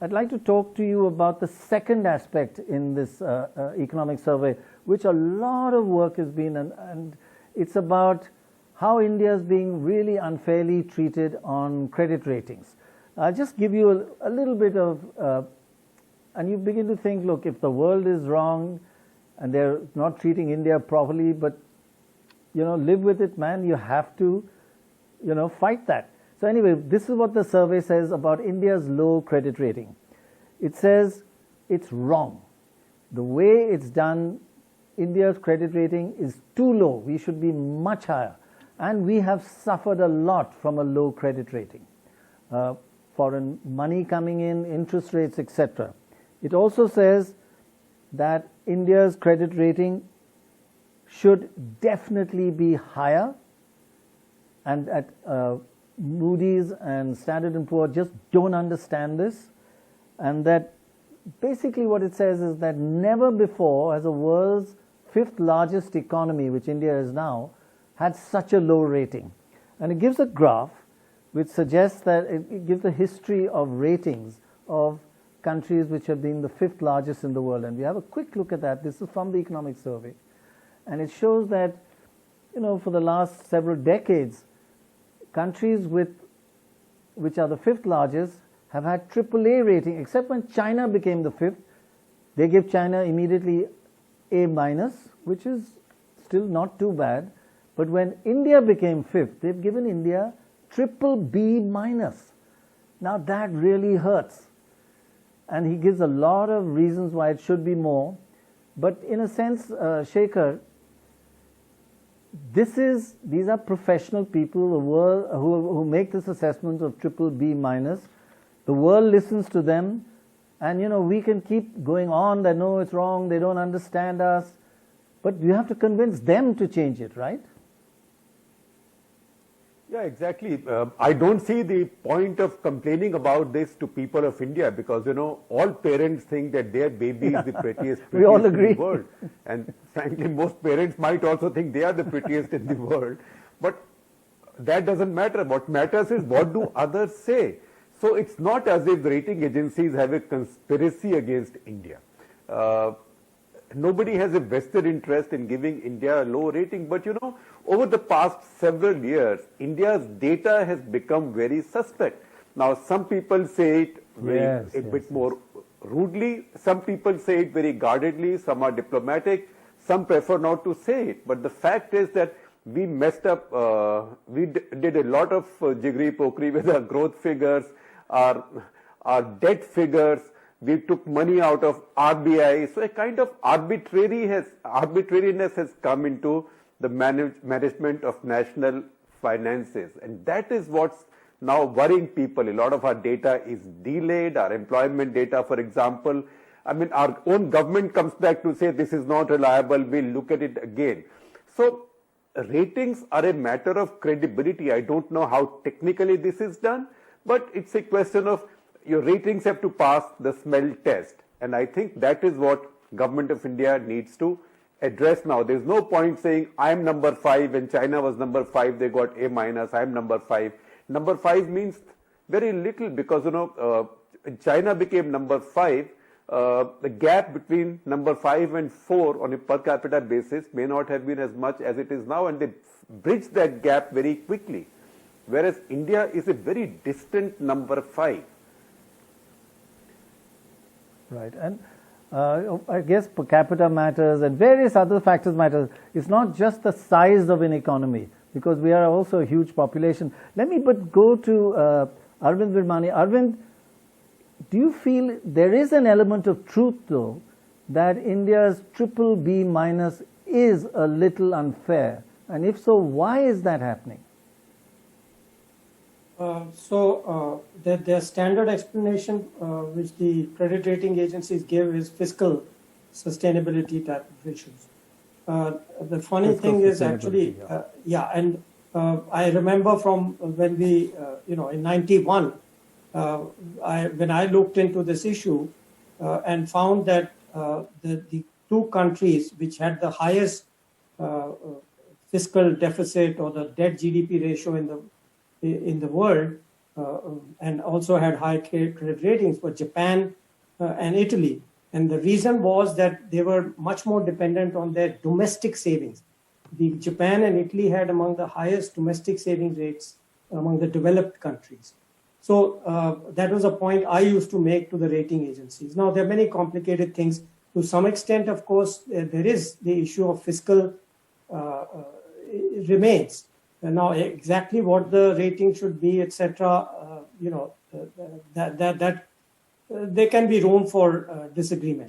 I'd like to talk to you about the second aspect in this economic survey, which a lot of work has been, and it's about how India is being really unfairly treated on credit ratings. I'll just give you a little bit of, and you begin to think, look, if the world is wrong and they're not treating India properly, but, live with it, man. You have to, fight that. So anyway, this is what the survey says about India's low credit rating. It says it's wrong. The way it's done, India's credit rating is too low. We should be much higher. And we have suffered a lot from a low credit rating. Foreign money coming in, interest rates, etc. It also says that India's credit rating should definitely be higher, and at Moody's and Standard & Poor's just don't understand this, and that basically what it says is that never before has the world's fifth largest economy, which India is now, had such a low rating. And it gives a graph which suggests that it gives a history of ratings of countries which have been the fifth largest in the world. And we have a quick look at that. This is from the economic survey. And it shows that, for the last several decades, countries which are the fifth largest have had AAA rating, except when China became the fifth. They give China immediately A-, which is still not too bad. But when India became fifth, they've given India BBB-. Now that really hurts. And he gives a lot of reasons why it should be more. But in a sense, Shekhar, these are professional people who make this assessment of BBB-. The world listens to them, and we can keep going on that no, it's wrong, they don't understand us, but you have to convince them to change it, right? Yeah, exactly. I don't see the point of complaining about this to people of India, because all parents think that their baby is the prettiest We all in agree. the world, and frankly most parents might also think they are the prettiest in the world, but that doesn't matter. What matters is what do others say. So it's not as if the rating agencies have a conspiracy against India. Nobody has a vested interest in giving India a low rating, but over the past several years, India's data has become very suspect. Now, some people say it a bit more rudely, some people say it very guardedly, some are diplomatic, some prefer not to say it. But the fact is that we messed up, we did a lot of jiggery-pokery with our growth figures, our debt figures. We took money out of RBI. So a kind of arbitrariness has come into the management of national finances. And that is what's now worrying people. A lot of our data is delayed, our employment data, for example. Our own government comes back to say this is not reliable, we'll look at it again. So ratings are a matter of credibility. I don't know how technically this is done, but it's a question of your ratings have to pass the smell test. And I think that is what Government of India needs to address now. There's no point saying I'm number 5 when China was number 5, they got A-, I'm number 5. Number 5 means very little, because China became number 5. The gap between number 5 and 4 on a per capita basis may not have been as much as it is now, and they bridged that gap very quickly. Whereas India is a very distant number 5. Right, and I guess per capita matters and various other factors matter. It's not just the size of an economy, because we are also a huge population. Let me go to Arvind Virmani. Arvind, do you feel there is an element of truth, though, that India's BBB- is a little unfair? And if so, why is that happening? The standard explanation which the credit rating agencies give is fiscal sustainability type of issues. The funny thing is actually, I remember from when we, in 91, when I looked into this issue and found that the two countries which had the highest fiscal deficit or the debt GDP ratio in the world and also had high credit ratings were Japan and Italy. And the reason was that they were much more dependent on their domestic savings. Japan and Italy had among the highest domestic savings rates among the developed countries. So that was a point I used to make to the rating agencies. Now, there are many complicated things. To some extent, of course, there is the issue of fiscal remains. And now, exactly what the rating should be, etc., there can be room for disagreement.